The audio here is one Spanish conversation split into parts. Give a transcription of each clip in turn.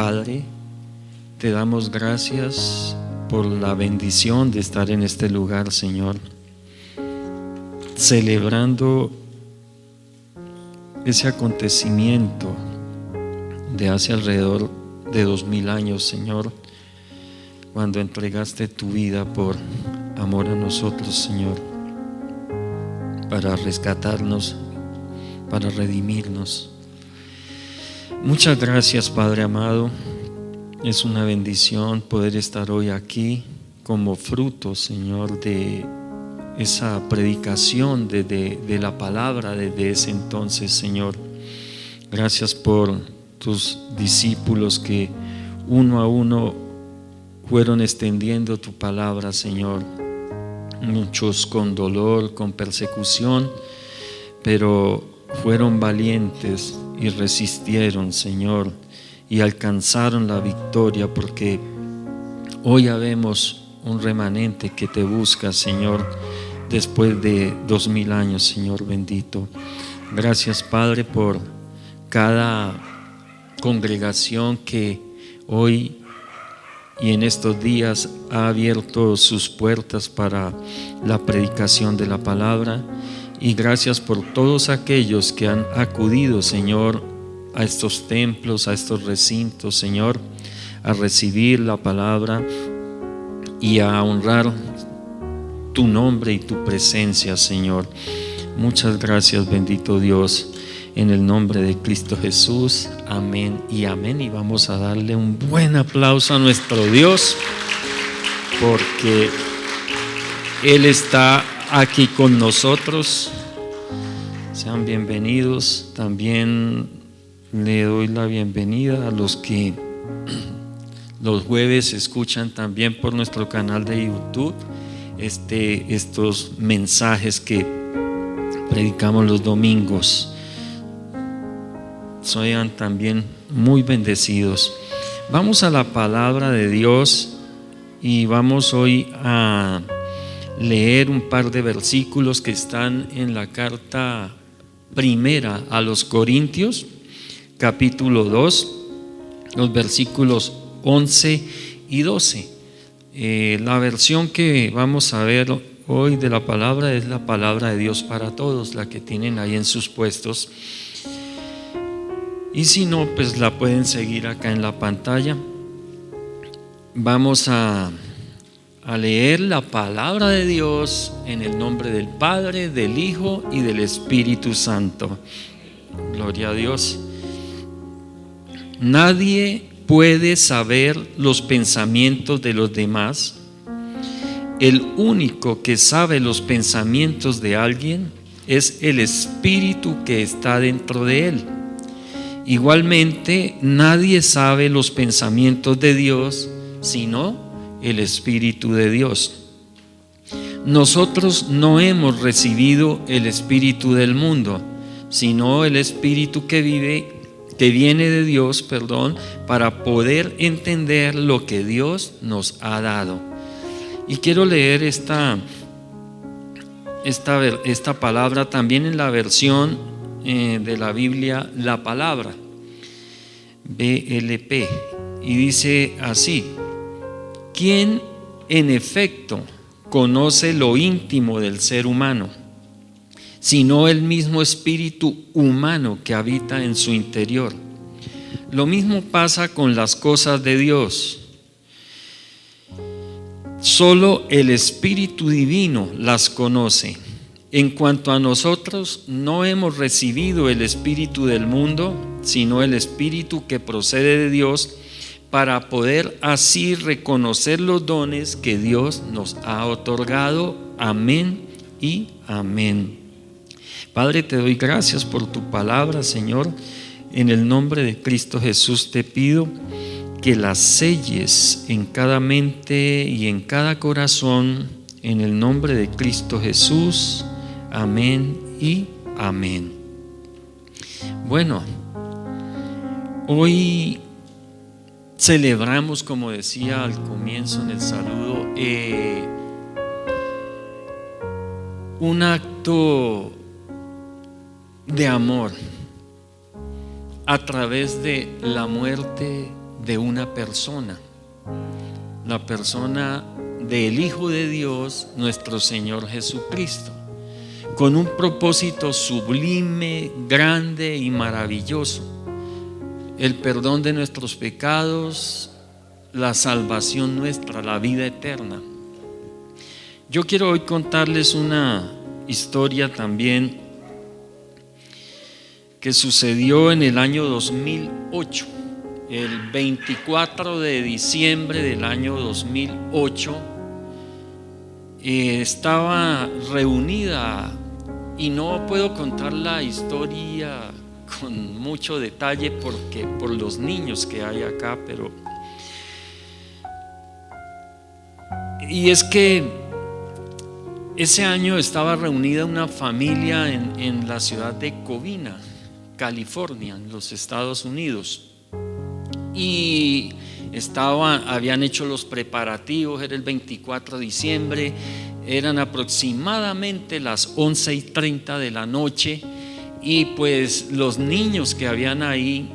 Padre, te damos gracias por la bendición de estar en este lugar, Señor, celebrando ese acontecimiento de hace alrededor de 2000 años, Señor, cuando entregaste tu vida por amor a nosotros, Señor, para rescatarnos, para redimirnos. Muchas gracias, Padre amado. Es una bendición poder estar hoy aquí como fruto, Señor, de esa predicación de la palabra desde ese entonces, Señor. Gracias por tus discípulos que uno a uno fueron extendiendo tu palabra, Señor. Muchos con dolor, con persecución, pero fueron valientes y resistieron, Señor, y alcanzaron la victoria, porque hoy habemos un remanente que te busca, Señor, después de 2000 años, Señor bendito. Gracias, Padre, por cada congregación que hoy y en estos días ha abierto sus puertas para la predicación de la palabra. Y gracias por todos aquellos que han acudido, Señor, a estos templos, a estos recintos, Señor, a recibir la palabra y a honrar tu nombre y tu presencia, Señor. Muchas gracias, bendito Dios, en el nombre de Cristo Jesús. Amén y amén. Y vamos a darle un buen aplauso a nuestro Dios, porque Él está aquí con nosotros. Sean bienvenidos. También le doy la bienvenida a los que los jueves escuchan también por nuestro canal de YouTube estos mensajes que predicamos los domingos. Sean también muy bendecidos. Vamos a la palabra de Dios y vamos hoy a leer un par de versículos que están en la carta primera a los Corintios, capítulo 2, los versículos 11 y 12. La versión que vamos a ver hoy de la palabra es la palabra de Dios para todos, la que tienen ahí en sus puestos. Y si no, pues la pueden seguir acá en la pantalla. Vamos a leer la palabra de Dios en el nombre del Padre, del Hijo y del Espíritu Santo. Gloria a Dios. Nadie puede saber los pensamientos de los demás. El único que sabe los pensamientos de alguien es el Espíritu que está dentro de él. Igualmente, nadie sabe los pensamientos de Dios sino el Espíritu de Dios. Nosotros no hemos recibido el espíritu del mundo, sino el Espíritu que viene de Dios, para poder entender lo que Dios nos ha dado. Y quiero leer esta palabra también en la versión de la Biblia, la palabra, BLP, y dice así: ¿quién en efecto conoce lo íntimo del ser humano, sino el mismo espíritu humano que habita en su interior? Lo mismo pasa con las cosas de Dios. Solo el Espíritu Divino las conoce. En cuanto a nosotros, no hemos recibido el espíritu del mundo, sino el Espíritu que procede de Dios, para poder así reconocer los dones que Dios nos ha otorgado. Amén y amén. Padre, te doy gracias por tu palabra, Señor. En el nombre de Cristo Jesús te pido que la selles en cada mente y en cada corazón, en el nombre de Cristo Jesús. Amén y amén. Bueno, hoy celebramos, como decía al comienzo en el saludo, un acto de amor a través de la muerte de una persona, la persona del Hijo de Dios, nuestro Señor Jesucristo, con un propósito sublime, grande y maravilloso: el perdón de nuestros pecados, la salvación nuestra, la vida eterna. Yo quiero hoy contarles una historia también que sucedió en el año 2008. El 24 de diciembre del año 2008 estaba reunida, y no puedo contar la historia con mucho detalle porque por los niños que hay acá, pero y es que ese año estaba reunida una familia en la ciudad de Covina, California, en los Estados Unidos, y habían hecho los preparativos. Era el 24 de diciembre, eran aproximadamente las 11:30 de la noche, y pues los niños que habían ahí,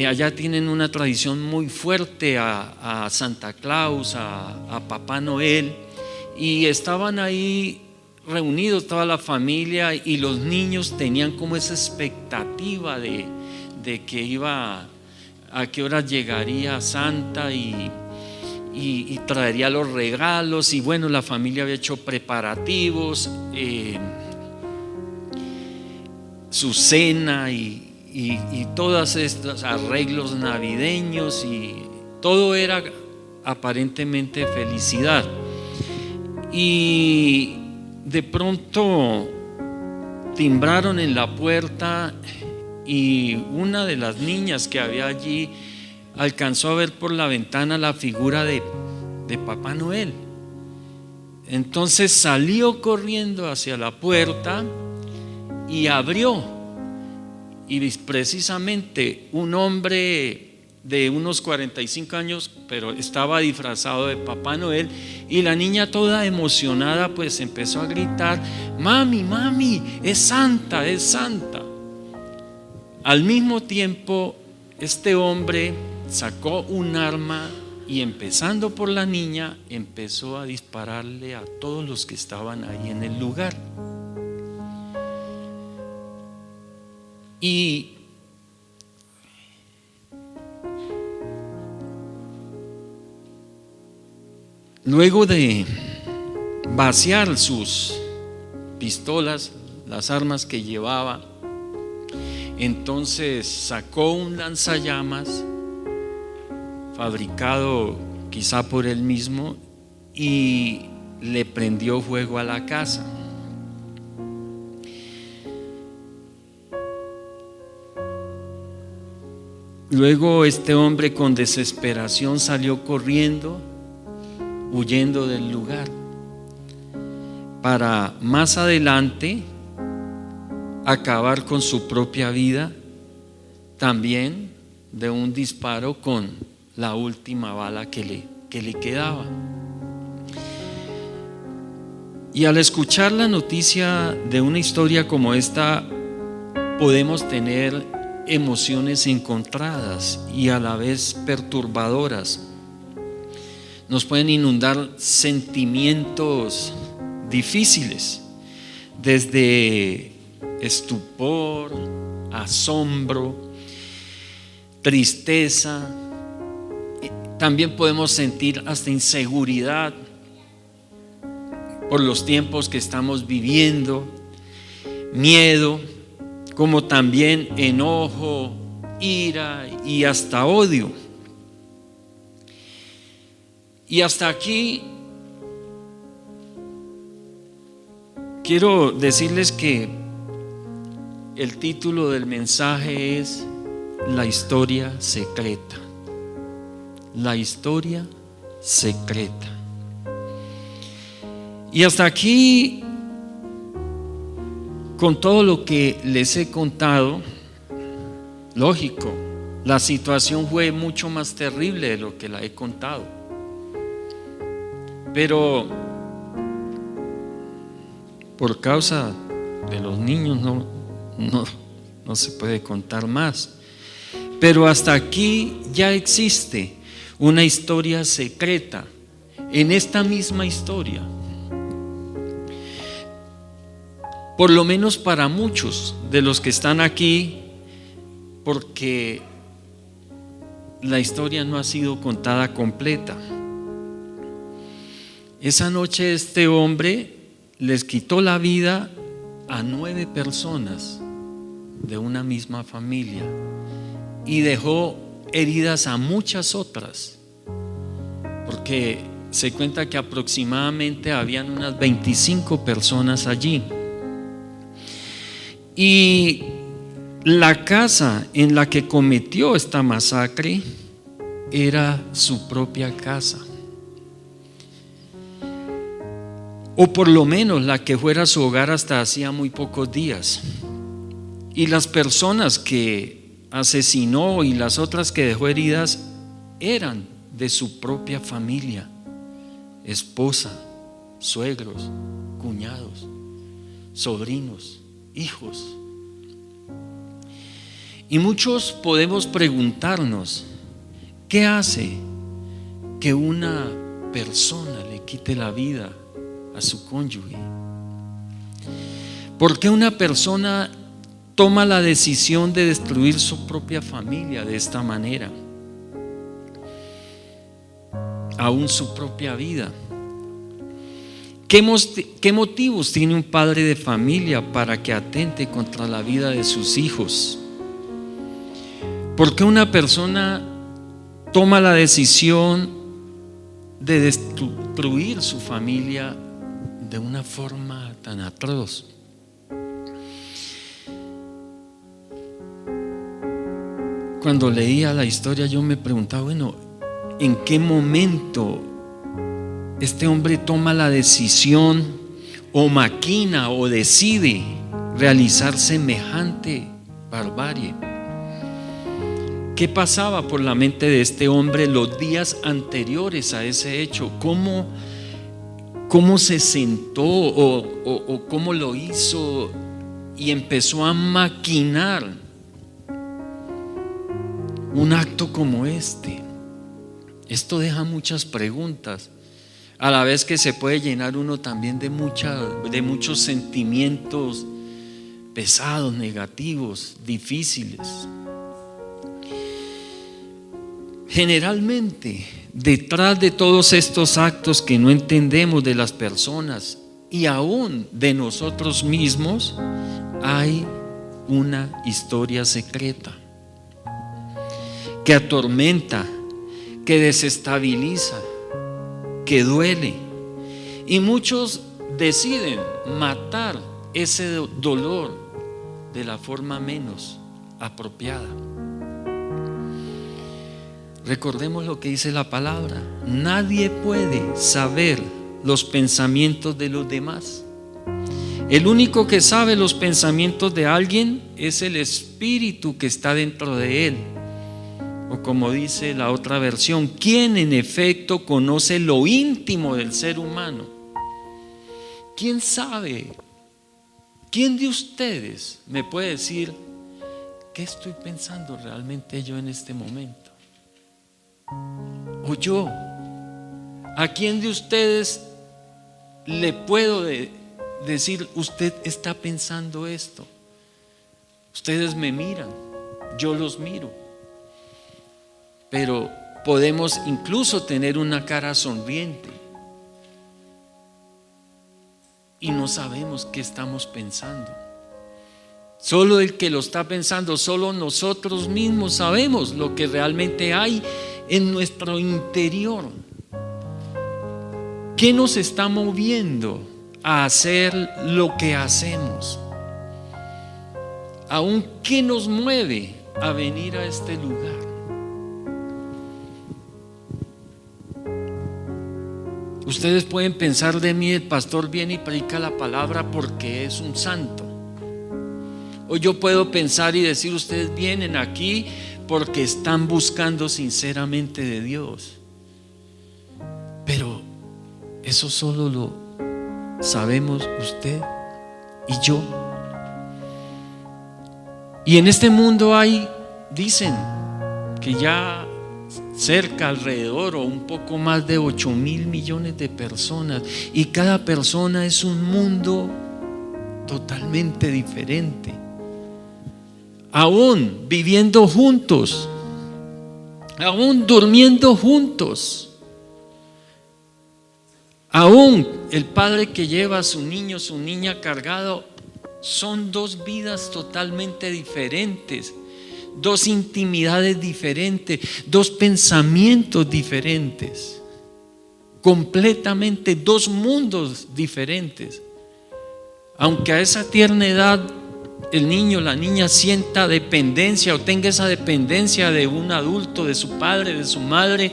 allá tienen una tradición muy fuerte a Santa Claus, a Papá Noel, y estaban ahí reunidos toda la familia, y los niños tenían como esa expectativa de que a qué hora llegaría Santa y traería los regalos. Y bueno, la familia había hecho preparativos, su cena y todos estos arreglos navideños, y todo era aparentemente felicidad. Y de pronto timbraron en la puerta, y una de las niñas que había allí alcanzó a ver por la ventana la figura de Papá Noel. Entonces salió corriendo hacia la puerta y abrió, y precisamente un hombre de unos 45 años, pero estaba disfrazado de Papá Noel, y la niña, toda emocionada, pues empezó a gritar: mami, mami, es Santa, es Santa. Al mismo tiempo, este hombre sacó un arma y, empezando por la niña, empezó a dispararle a todos los que estaban ahí en el lugar. Y luego de vaciar sus pistolas, las armas que llevaba, entonces sacó un lanzallamas fabricado quizá por él mismo y le prendió fuego a la casa. Luego este hombre, con desesperación, salió corriendo, huyendo del lugar, para más adelante acabar con su propia vida, también de un disparo con la última bala que le quedaba. Y al escuchar la noticia de una historia como esta, podemos tener emociones encontradas y a la vez perturbadoras. Nos pueden inundar sentimientos difíciles, desde estupor, asombro, tristeza. También podemos sentir hasta inseguridad por los tiempos que estamos viviendo, miedo, como también enojo, ira y hasta odio. Y hasta aquí quiero decirles que el título del mensaje es La historia secreta. La historia secreta. Y hasta aquí, con todo lo que les he contado, lógico, la situación fue mucho más terrible de lo que la he contado. Pero por causa de los niños no se puede contar más. Pero hasta aquí ya existe una historia secreta en esta misma historia. Por lo menos para muchos de los que están aquí, porque la historia no ha sido contada completa. Esa noche este hombre les quitó la vida a 9 personas de una misma familia y dejó heridas a muchas otras, porque se cuenta que aproximadamente habían unas 25 personas allí. Y la casa en la que cometió esta masacre era su propia casa, o por lo menos la que fuera su hogar hasta hacía muy pocos días. Y las personas que asesinó y las otras que dejó heridas eran de su propia familia: esposa, suegros, cuñados, sobrinos, hijos. Y muchos podemos preguntarnos: ¿qué hace que una persona le quite la vida a su cónyuge? ¿Por qué una persona toma la decisión de destruir su propia familia de esta manera? Aún su propia vida. ¿Qué motivos tiene un padre de familia para que atente contra la vida de sus hijos? ¿Por qué una persona toma la decisión de destruir su familia de una forma tan atroz? Cuando leía la historia yo me preguntaba, bueno, ¿en qué momento este hombre toma la decisión o maquina o decide realizar semejante barbarie? ¿Qué pasaba por la mente de este hombre los días anteriores a ese hecho? ¿Cómo se sentó o cómo lo hizo y empezó a maquinar un acto como este? Esto deja muchas preguntas, a la vez que se puede llenar uno también de muchos sentimientos pesados, negativos, difíciles. Generalmente, detrás de todos estos actos que no entendemos de las personas y aún de nosotros mismos, hay una historia secreta que atormenta, que desestabiliza, que duele. Y muchos deciden matar ese dolor de la forma menos apropiada. Recordemos lo que dice la palabra: nadie puede saber los pensamientos de los demás. El único que sabe los pensamientos de alguien es el espíritu que está dentro de él. O como dice la otra versión, ¿quién en efecto conoce lo íntimo del ser humano? ¿Quién sabe? ¿Quién de ustedes me puede decir qué estoy pensando realmente yo en este momento? O yo, ¿a quién de ustedes le puedo decir usted está pensando esto? Ustedes me miran, yo los miro. Pero podemos incluso tener una cara sonriente y no sabemos qué estamos pensando. Solo el que lo está pensando, solo nosotros mismos sabemos lo que realmente hay en nuestro interior. ¿Qué nos está moviendo a hacer lo que hacemos? ¿Aún qué nos mueve a venir a este lugar? Ustedes pueden pensar de mí: el pastor viene y predica la palabra porque es un santo. O yo puedo pensar y decir: ustedes vienen aquí porque están buscando sinceramente de Dios. Pero eso solo lo sabemos usted y yo. Y en este mundo hay, dicen, que ya cerca, alrededor o un poco más de 8.000 millones de personas, y cada persona es un mundo totalmente diferente, aún viviendo juntos, aún durmiendo juntos, aún el padre que lleva a su niño, su niña cargado, son dos vidas totalmente diferentes, dos intimidades diferentes, dos pensamientos diferentes, completamente dos mundos diferentes. Aunque a esa tierna edad el niño, la niña sienta dependencia o tenga esa dependencia de un adulto, de su padre, de su madre,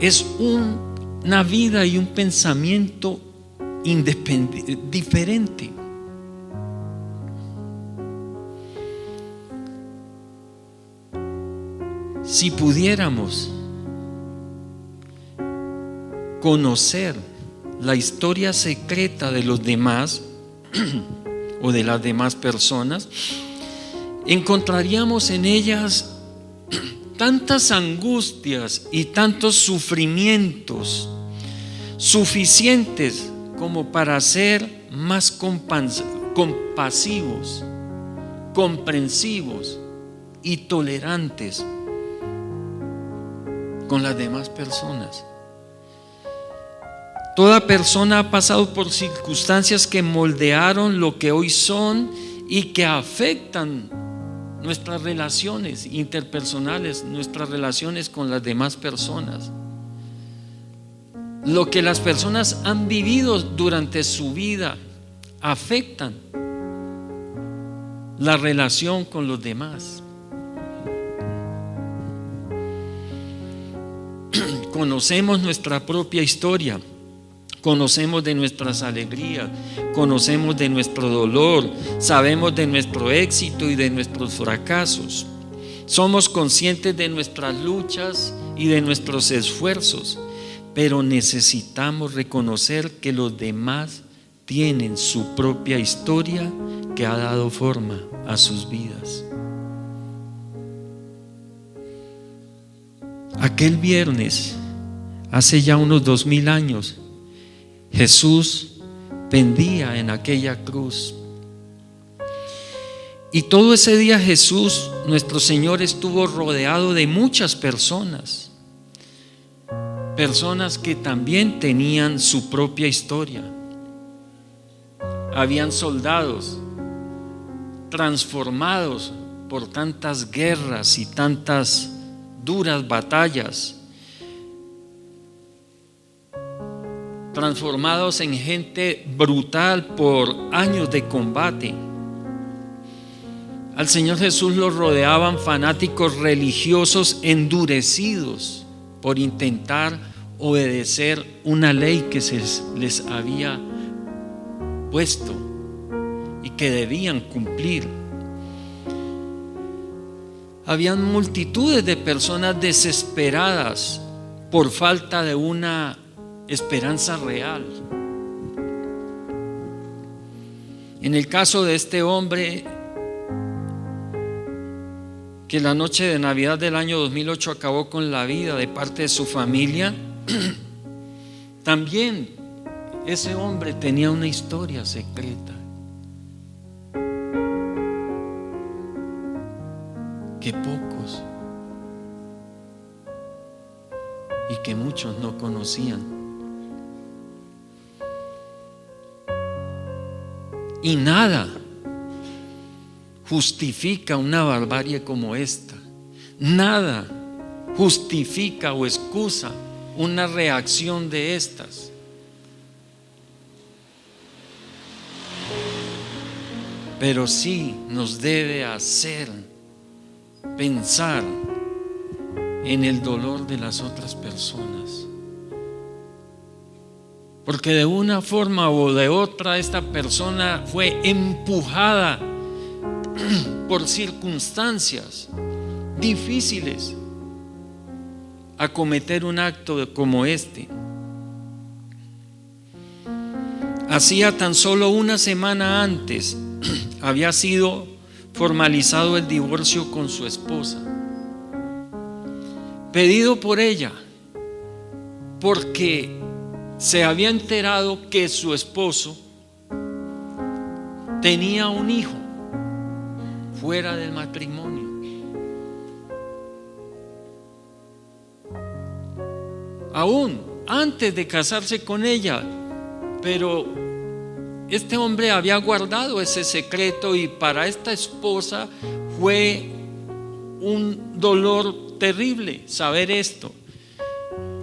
es una vida y un pensamiento diferente. Si pudiéramos conocer la historia secreta de los demás o de las demás personas, encontraríamos en ellas tantas angustias y tantos sufrimientos suficientes como para ser más compasivos, comprensivos y tolerantes con las demás personas. Toda persona ha pasado por circunstancias que moldearon lo que hoy son y que afectan nuestras relaciones interpersonales, nuestras relaciones con las demás personas. Lo que las personas han vivido durante su vida afectan la relación con los demás. Conocemos nuestra propia historia, conocemos de nuestras alegrías, conocemos de nuestro dolor, sabemos de nuestro éxito y de nuestros fracasos. Somos conscientes de nuestras luchas y de nuestros esfuerzos, pero necesitamos reconocer que los demás tienen su propia historia que ha dado forma a sus vidas. Aquel viernes, hace ya unos 2000 años, Jesús pendía en aquella cruz. Y todo ese día Jesús, nuestro Señor, estuvo rodeado de muchas personas. Personas que también tenían su propia historia. Habían soldados transformados por tantas guerras y tantas duras batallas, transformados en gente brutal por años de combate. Al Señor Jesús lo rodeaban fanáticos religiosos endurecidos por intentar obedecer una ley que se les había puesto y que debían cumplir. Habían multitudes de personas desesperadas por falta de una esperanza real. En el caso de este hombre, que la noche de Navidad del año 2008 acabó con la vida de parte de su familia, también ese hombre tenía una historia secreta que pocos y que muchos no conocían. Y nada justifica una barbarie como esta. Nada justifica o excusa una reacción de estas. Pero sí nos debe hacer pensar en el dolor de las otras personas. Porque de una forma o de otra esta persona fue empujada por circunstancias difíciles a cometer un acto como este. Hacía tan solo una semana antes había sido formalizado el divorcio con su esposa. pedido por ella, porque se había enterado que su esposo tenía un hijo fuera del matrimonio. Aún antes de casarse con ella, pero este hombre había guardado ese secreto, y para esta esposa fue un dolor terrible saber esto,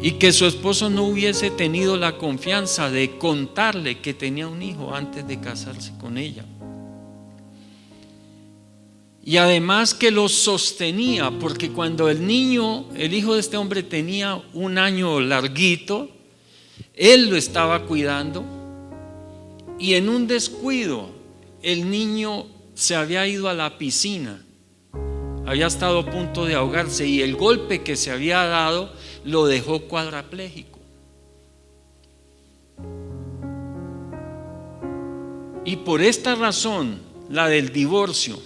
y que su esposo no hubiese tenido la confianza de contarle que tenía un hijo antes de casarse con ella. Y además que lo sostenía, porque cuando el hijo de este hombre tenía un año larguito, él lo estaba cuidando, y en un descuido el niño se había ido a la piscina, había estado a punto de ahogarse, y el golpe que se había dado lo dejó cuadrapléjico. Y por esta razón, la del divorcio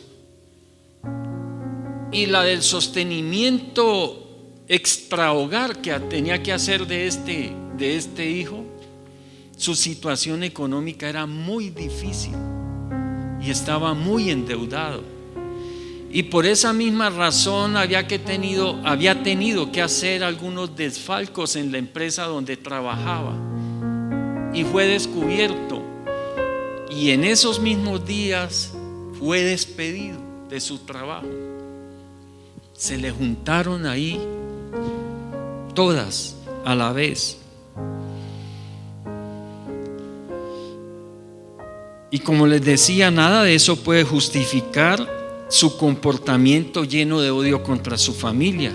y la del sostenimiento extrahogar que tenía que hacer de este hijo, su situación económica era muy difícil y estaba muy endeudado. Y por esa misma razón había tenido que hacer algunos desfalcos en la empresa donde trabajaba, y fue descubierto, y en esos mismos días fue despedido de su trabajo. Se le juntaron ahí todas a la vez. Y como les decía, nada de eso puede justificar su comportamiento lleno de odio contra su familia,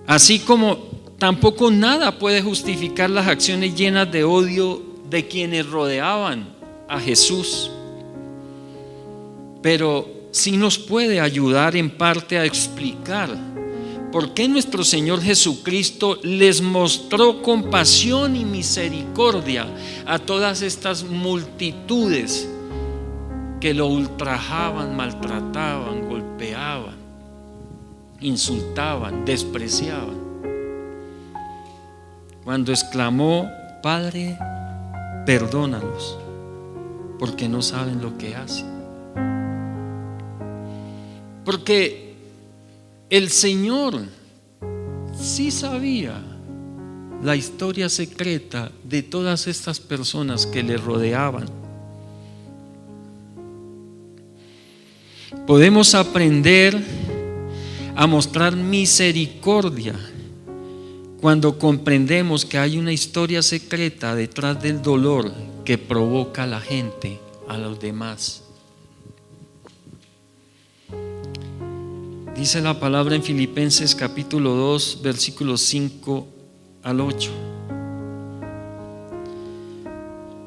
así como tampoco nada puede justificar las acciones llenas de odio de quienes rodeaban a Jesús. Pero sí nos puede ayudar en parte a explicar por qué nuestro Señor Jesucristo les mostró compasión y misericordia a todas estas multitudes que lo ultrajaban, maltrataban, golpeaban, insultaban, despreciaban. Cuando exclamó: Padre, perdónalos, porque no saben lo que hacen. Porque el Señor sí sabía la historia secreta de todas estas personas que le rodeaban. Podemos aprender a mostrar misericordia cuando comprendemos que hay una historia secreta detrás del dolor que provoca a la gente, a los demás. Dice la palabra en Filipenses capítulo 2, versículos 5 al 8.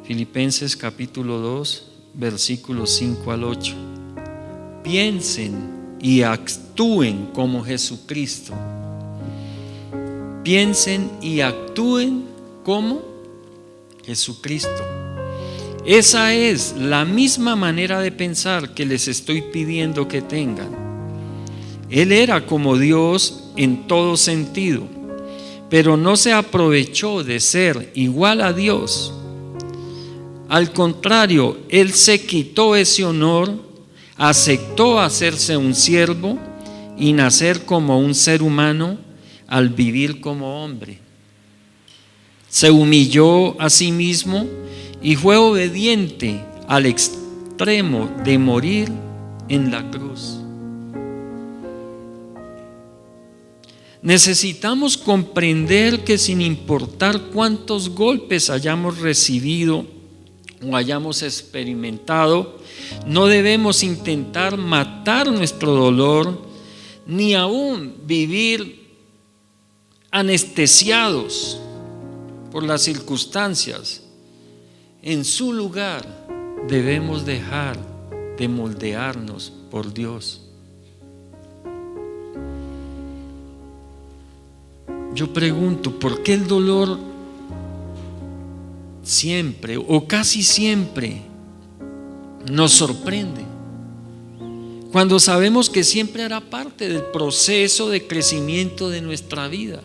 Filipenses capítulo 2, versículos 5 al 8. Piensen y actúen como Jesucristo. Piensen y actúen como Jesucristo. Esa es la misma manera de pensar que les estoy pidiendo que tengan. Él era como Dios en todo sentido, pero no se aprovechó de ser igual a Dios. Al contrario, Él se quitó ese honor, aceptó hacerse un siervo y nacer como un ser humano al vivir como hombre. Se humilló a sí mismo y fue obediente al extremo de morir en la cruz. Necesitamos comprender que sin importar cuántos golpes hayamos recibido o hayamos experimentado, no debemos intentar matar nuestro dolor, ni aún vivir anestesiados por las circunstancias. En su lugar, debemos dejar de moldearnos por Dios. Yo pregunto, ¿por qué el dolor siempre o casi siempre nos sorprende? Cuando sabemos que siempre hará parte del proceso de crecimiento de nuestra vida.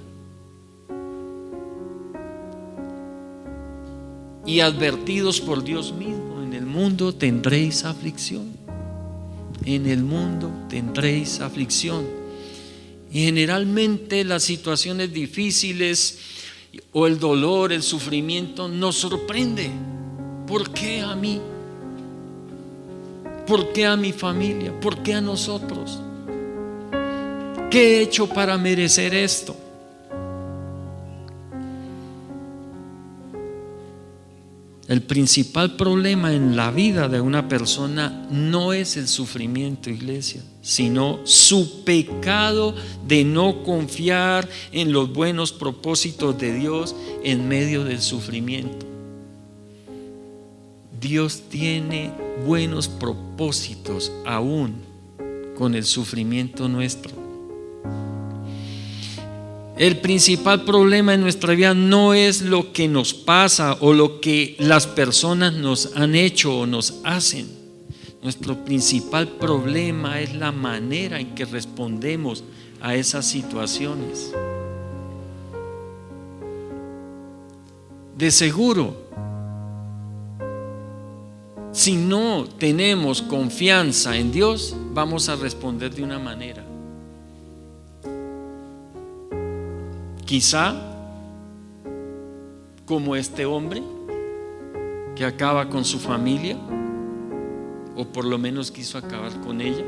Y advertidos por Dios mismo: en el mundo tendréis aflicción. En el mundo tendréis aflicción. Y generalmente las situaciones difíciles o el dolor, el sufrimiento nos sorprende. ¿Por qué a mí? ¿Por qué a mi familia? ¿Por qué a nosotros? ¿Qué he hecho para merecer esto? El principal problema en la vida de una persona no es el sufrimiento, iglesia, sino su pecado de no confiar en los buenos propósitos de Dios en medio del sufrimiento. Dios tiene buenos propósitos aún con el sufrimiento nuestro. El principal problema en nuestra vida no es lo que nos pasa o lo que las personas nos han hecho o nos hacen. Nuestro principal problema es la manera en que respondemos a esas situaciones. De seguro, si no tenemos confianza en Dios, vamos a responder de una manera. Quizá como este hombre que acaba con su familia, o por lo menos quiso acabar con ella.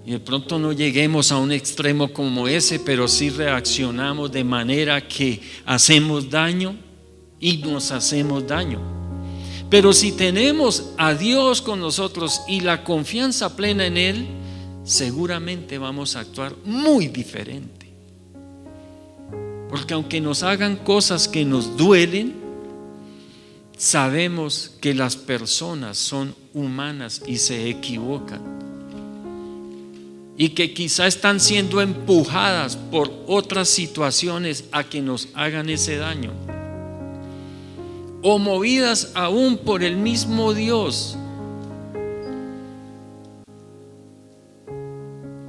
Y de pronto no lleguemos a un extremo como ese, pero sí reaccionamos de manera que hacemos daño y nos hacemos daño. Pero si tenemos a Dios con nosotros y la confianza plena en Él, seguramente vamos a actuar muy diferente. Porque aunque nos hagan cosas que nos duelen, sabemos que las personas son humanas y se equivocan. Y que quizá están siendo empujadas por otras situaciones a que nos hagan ese daño. O movidas aún por el mismo Dios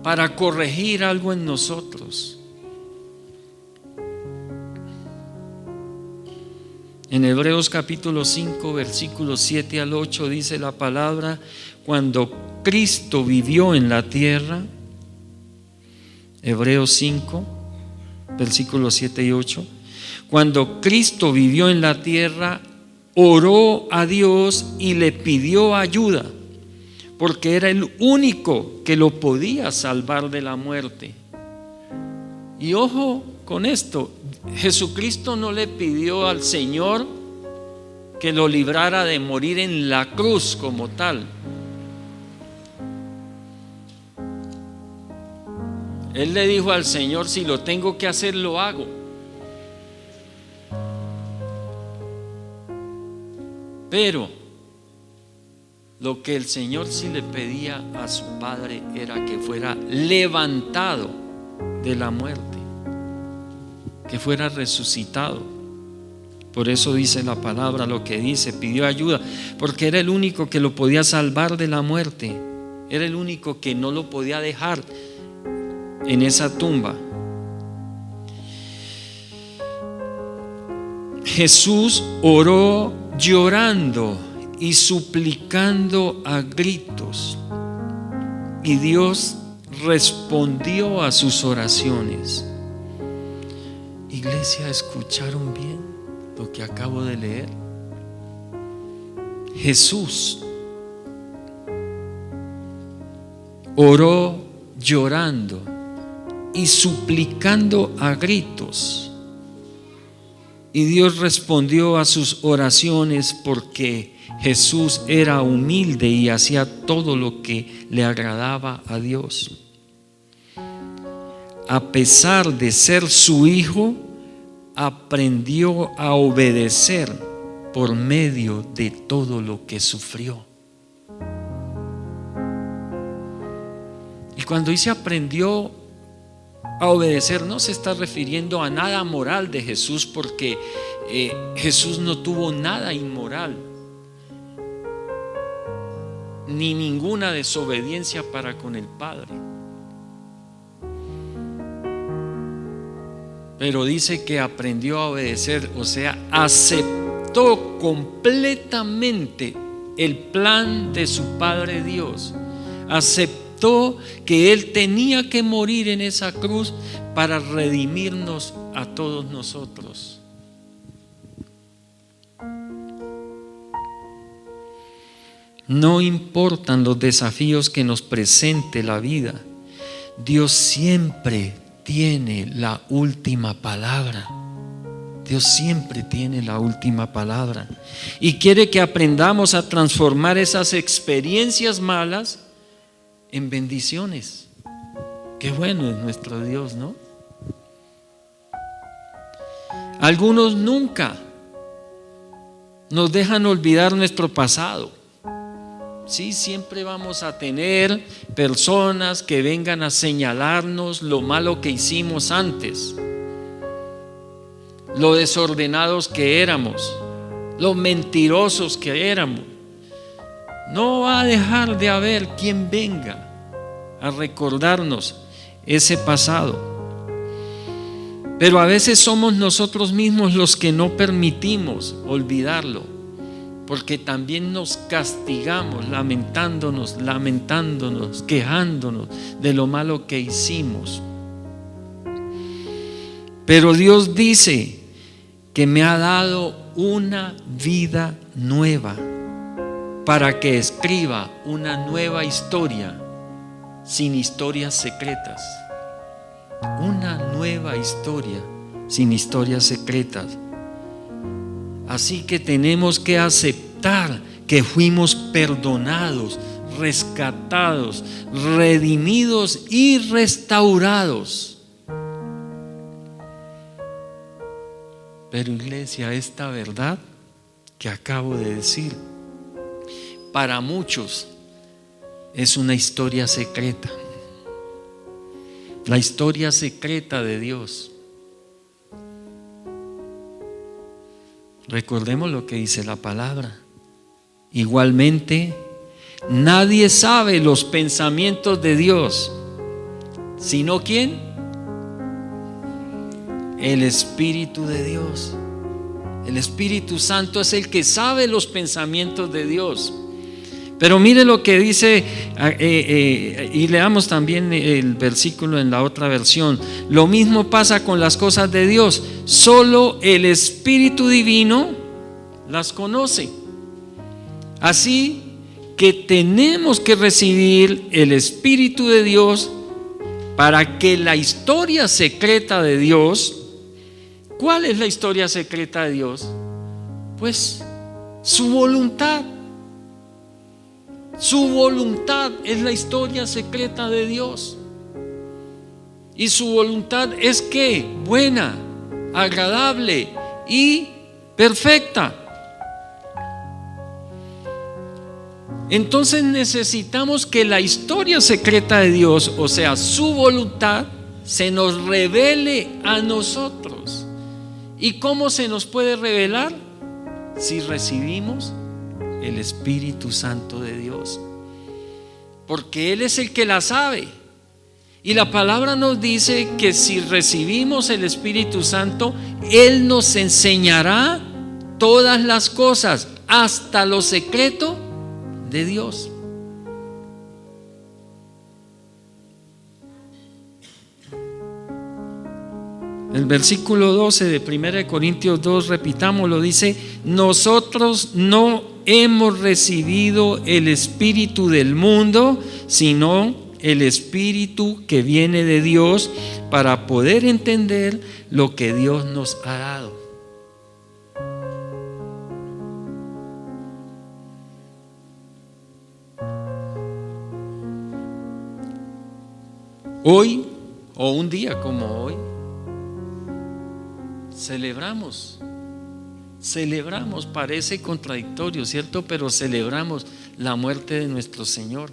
para corregir algo en nosotros. En Hebreos capítulo 5, versículos 7 al 8 dice la palabra: cuando Cristo vivió en la tierra, Hebreos 5, versículos 7 y 8, cuando Cristo vivió en la tierra, oró a Dios y le pidió ayuda, porque era el único que lo podía salvar de la muerte. Y ojo con esto, Jesucristo no le pidió al Señor que lo librara de morir en la cruz como tal. Él le dijo al Señor: si lo tengo que hacer, lo hago. Pero lo que el Señor sí le pedía a su Padre era que fuera levantado de la muerte, que fuera resucitado. Por eso dice la palabra lo que dice: pidió ayuda, porque era el único que lo podía salvar de la muerte. Era el único que no lo podía dejar en esa tumba. Jesús oró llorando y suplicando a gritos, y Dios respondió a sus oraciones. Iglesia, ¿escucharon bien lo que acabo de leer? Jesús oró llorando y suplicando a gritos, y Dios respondió a sus oraciones porque Jesús era humilde y hacía todo lo que le agradaba a Dios. A pesar de ser su hijo, aprendió a obedecer por medio de todo lo que sufrió. Y cuando dice aprendió a obedecer, no se está refiriendo a nada moral de Jesús, porque Jesús no tuvo nada inmoral, ni ninguna desobediencia para con el Padre. Pero dice que aprendió a obedecer, o sea, aceptó completamente el plan de su Padre Dios. Aceptó que Él tenía que morir en esa cruz para redimirnos a todos nosotros. No importan los desafíos que nos presente la vida, Dios siempre tiene la última palabra. Dios siempre tiene la última palabra y quiere que aprendamos a transformar esas experiencias malas en bendiciones. Qué bueno es nuestro Dios, ¿no? Algunos nunca nos dejan olvidar nuestro pasado. Sí, siempre vamos a tener personas que vengan a señalarnos lo malo que hicimos antes, lo desordenados que éramos, lo mentirosos que éramos. No va a dejar de haber quien venga a recordarnos ese pasado. Pero a veces somos nosotros mismos los que no permitimos olvidarlo, porque también nos castigamos lamentándonos, quejándonos de lo malo que hicimos. Pero Dios dice que me ha dado una vida nueva para que escriba una nueva historia sin historias secretas. Una nueva historia sin historias secretas. Así que tenemos que aceptar que fuimos perdonados, rescatados, redimidos y restaurados. Pero iglesia, esta verdad que acabo de decir, para muchos es una historia secreta. La historia secreta de Dios. Recordemos lo que dice la palabra. Igualmente, nadie sabe los pensamientos de Dios, sino ¿quién? El Espíritu de Dios. El Espíritu Santo es el que sabe los pensamientos de Dios. Pero mire lo que dice, y leamos también el versículo en la otra versión. Lo mismo pasa con las cosas de Dios. Solo el Espíritu Divino las conoce. Así que tenemos que recibir el Espíritu de Dios para que la historia secreta de Dios. ¿Cuál es la historia secreta de Dios? Pues su voluntad. Su voluntad es la historia secreta de Dios. Y su voluntad es ¿qué? Buena, agradable y perfecta. Entonces necesitamos que la historia secreta de Dios, o sea, su voluntad, se nos revele a nosotros. ¿Y cómo se nos puede revelar? Si recibimos el Espíritu Santo de Dios, porque Él es el que la sabe. Y la palabra nos dice que si recibimos el Espíritu Santo, Él nos enseñará todas las cosas, hasta lo secreto de Dios. El versículo 12 de 1 Corintios 2, repitámoslo, dice: nosotros no hemos recibido el espíritu del mundo, sino el Espíritu que viene de Dios, para poder entender lo que Dios nos ha dado. Hoy, o un día como hoy, celebramos, parece contradictorio, ¿cierto? Pero celebramos la muerte de nuestro Señor.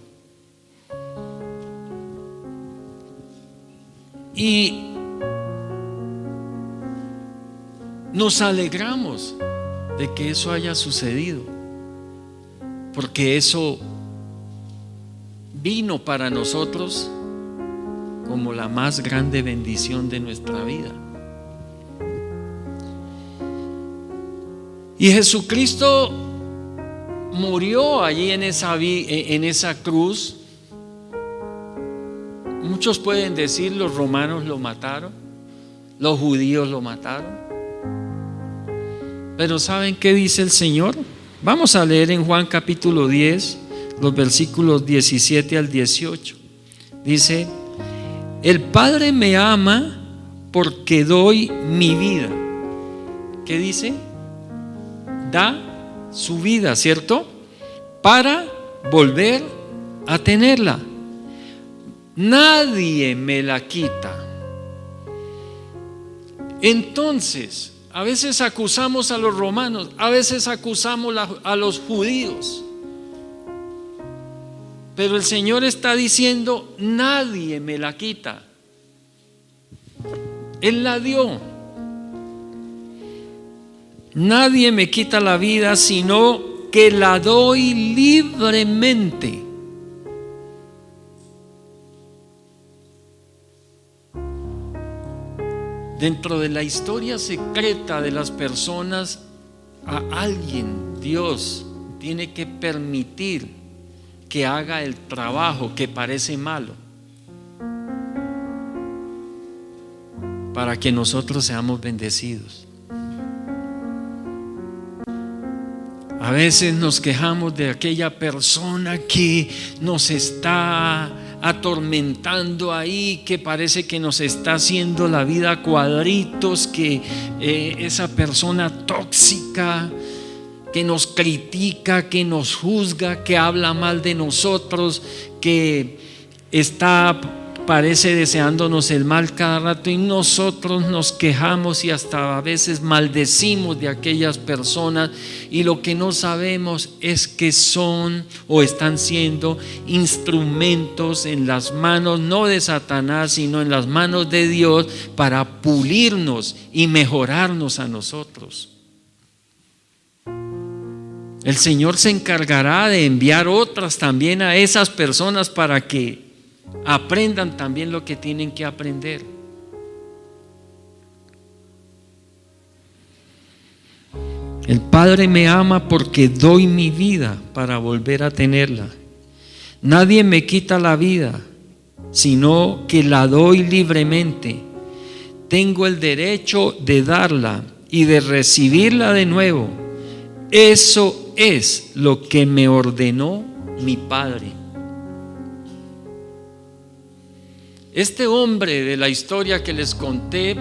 Y nos alegramos de que eso haya sucedido, porque eso vino para nosotros como la más grande bendición de nuestra vida. Y Jesucristo murió allí en esa cruz. Muchos pueden decir: los romanos lo mataron, los judíos lo mataron. Pero ¿saben qué dice el Señor? Vamos a leer en Juan capítulo 10, los versículos 17 al 18. Dice: el Padre me ama porque doy mi vida. ¿Qué dice? Da su vida, ¿cierto? Para volver a tenerla. Nadie me la quita. Entonces, a veces acusamos a los romanos, a veces acusamos a los judíos, pero el Señor está diciendo: nadie me la quita. Él la dio. Nadie me quita la vida, sino que la doy libremente. Dentro de la historia secreta de las personas, a alguien Dios tiene que permitir que haga el trabajo que parece malo, para que nosotros seamos bendecidos. A veces nos quejamos de aquella persona que nos está atormentando ahí, que parece que nos está haciendo la vida a cuadritos, que esa persona tóxica que nos critica, que nos juzga, que habla mal de nosotros, que parece deseándonos el mal cada rato, y nosotros nos quejamos y hasta a veces maldecimos de aquellas personas, y lo que no sabemos es que son o están siendo instrumentos en las manos no de Satanás, sino en las manos de Dios, para pulirnos y mejorarnos a nosotros. El Señor se encargará de enviar otras también a esas personas para que aprendan también lo que tienen que aprender. El Padre me ama porque doy mi vida para volver a tenerla. Nadie me quita la vida, sino que la doy libremente. Tengo el derecho de darla y de recibirla de nuevo. Eso es lo que me ordenó mi Padre. Este hombre de la historia que les conté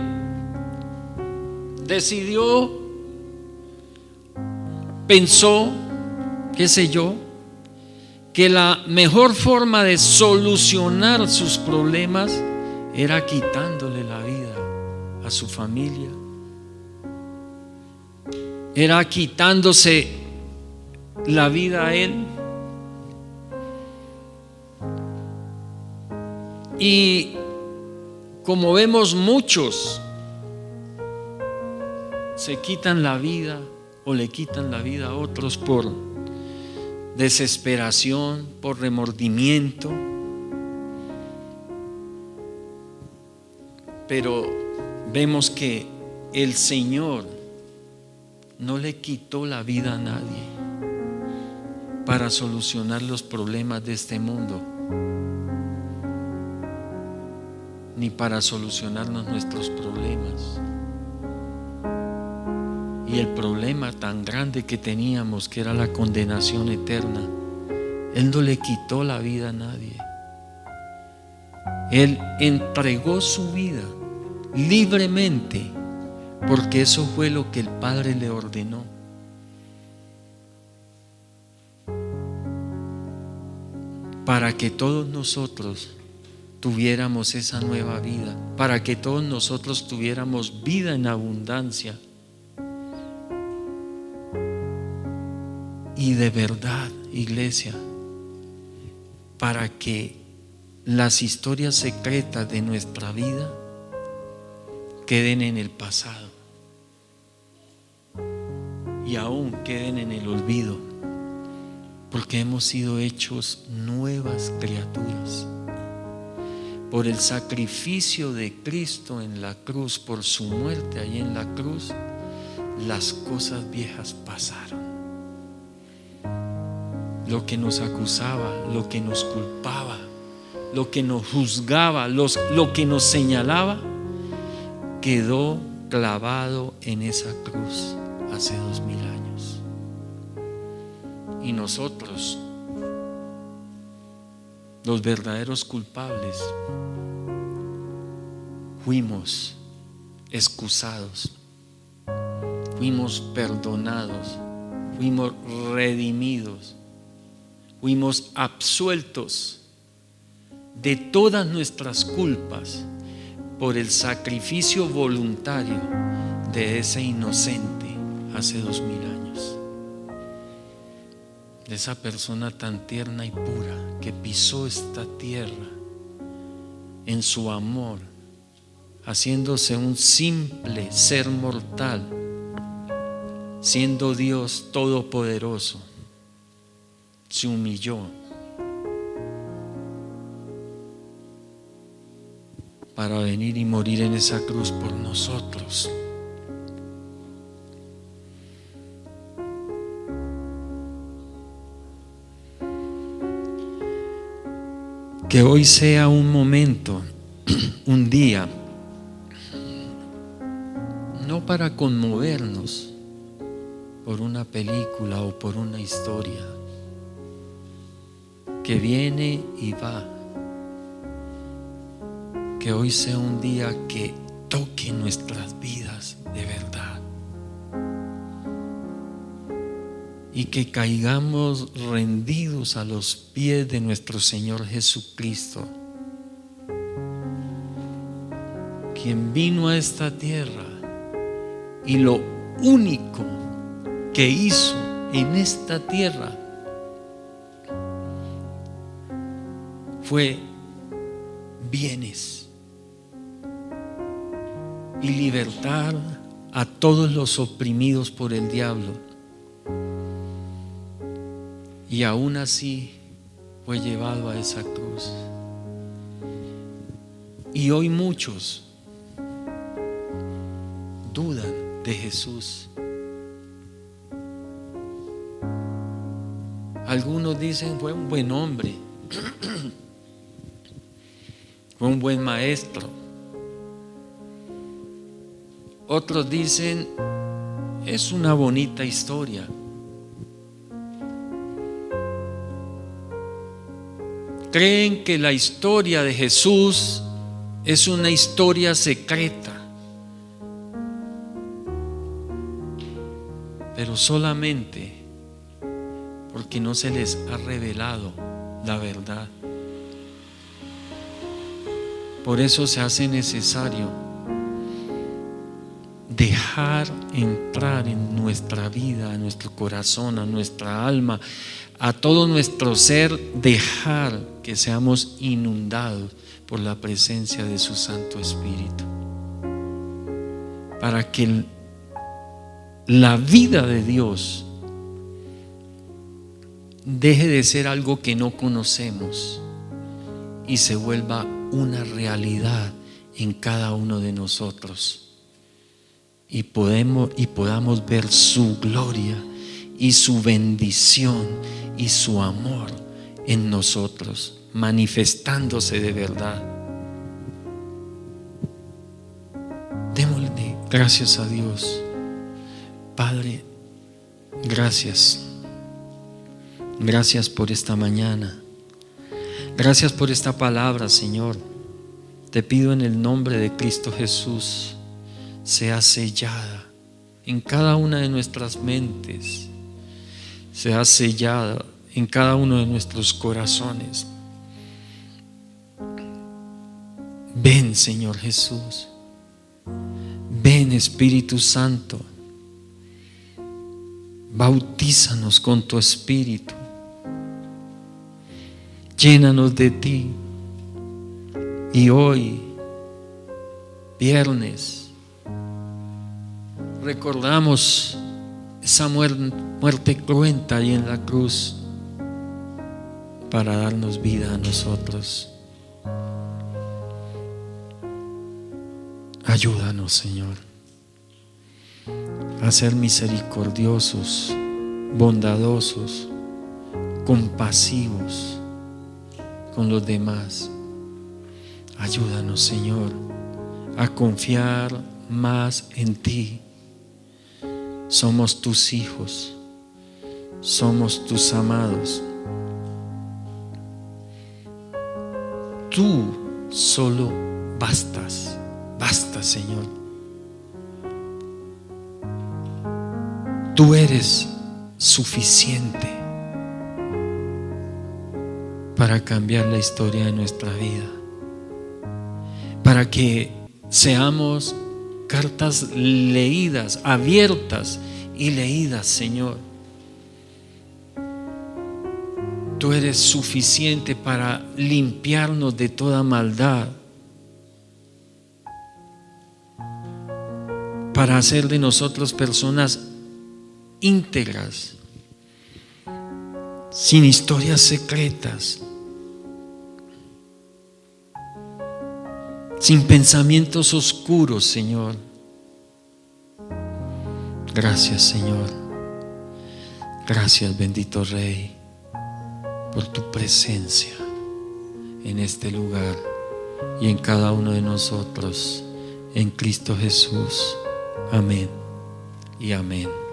pensó, qué sé yo, que la mejor forma de solucionar sus problemas era quitándole la vida a su familia, era quitándose la vida a él. Y como vemos, muchos se quitan la vida o le quitan la vida a otros por desesperación, por remordimiento. Pero vemos que el Señor no le quitó la vida a nadie para solucionar los problemas de este mundo, ni para solucionarnos nuestros problemas. Y el problema tan grande que teníamos, que era la condenación eterna, Él no le quitó la vida a nadie. Él entregó su vida libremente, porque eso fue lo que el Padre le ordenó. Para que todos nosotros tuviéramos esa nueva vida, para que todos nosotros tuviéramos vida en abundancia. Y de verdad, iglesia, para que las historias secretas de nuestra vida queden en el pasado y aún queden en el olvido. porque hemos sido hechos nuevas criaturas. Por el sacrificio de Cristo en la cruz, por su muerte ahí en la cruz, las cosas viejas pasaron. Lo que nos acusaba, lo que nos culpaba, lo que nos juzgaba, lo que nos señalaba, quedó clavado en esa cruz hace 2000 años. Y nosotros, los verdaderos culpables, fuimos excusados, fuimos perdonados, fuimos redimidos, fuimos absueltos de todas nuestras culpas por el sacrificio voluntario de ese inocente hace 2000 años, de esa persona tan tierna y pura que pisó esta tierra en su amor, haciéndose un simple ser mortal, siendo Dios todopoderoso, se humilló para venir y morir en esa cruz por nosotros. Que hoy sea un momento, un día, no para conmovernos por una película o por una historia que viene y va. Que hoy sea un día que toque nuestras vidas de verdad y que caigamos rendidos a los pies de nuestro Señor Jesucristo, quien vino a esta tierra y lo único que hizo en esta tierra fue bienes y libertar a todos los oprimidos por el diablo. Y aún así fue llevado a esa cruz. Y hoy muchos dudan de Jesús. Algunos dicen fue un buen hombre, fue un buen maestro. Otros dicen es una bonita historia. Creen que la historia de Jesús es una historia secreta, pero solamente porque no se les ha revelado la verdad. Por eso se hace necesario dejar entrar en nuestra vida, a nuestro corazón, a nuestra alma, a todo nuestro ser, dejar que seamos inundados por la presencia de su Santo Espíritu, para que la vida de Dios deje de ser algo que no conocemos y se vuelva una realidad en cada uno de nosotros, y podamos ver su gloria y su bendición y su amor en nosotros, manifestándose de verdad. Démosle gracias a Dios. Padre, gracias. Gracias por esta mañana. Gracias por esta palabra, Señor. Te pido en el nombre de Cristo Jesús, sea sellada en cada una de nuestras mentes, sea sellada en cada uno de nuestros corazones. Ven, Señor Jesús. Ven, Espíritu Santo. Bautízanos con tu Espíritu. Llénanos de ti. Y hoy, viernes, recordamos esa muerte cruenta ahí en la cruz, para darnos vida a nosotros. Ayúdanos, Señor, a ser misericordiosos, bondadosos, compasivos con los demás. Ayúdanos, Señor, a confiar más en ti. Somos tus hijos, somos tus amados. Tú solo bastas, basta, Señor. Tú eres suficiente para cambiar la historia de nuestra vida, para que seamos cartas leídas, abiertas y leídas, Señor. Tú eres suficiente para limpiarnos de toda maldad, para hacer de nosotros personas íntegras, sin historias secretas, sin pensamientos oscuros, Señor. Gracias, Señor. Gracias, bendito Rey, por tu presencia en este lugar y en cada uno de nosotros, en Cristo Jesús. Amén y amén.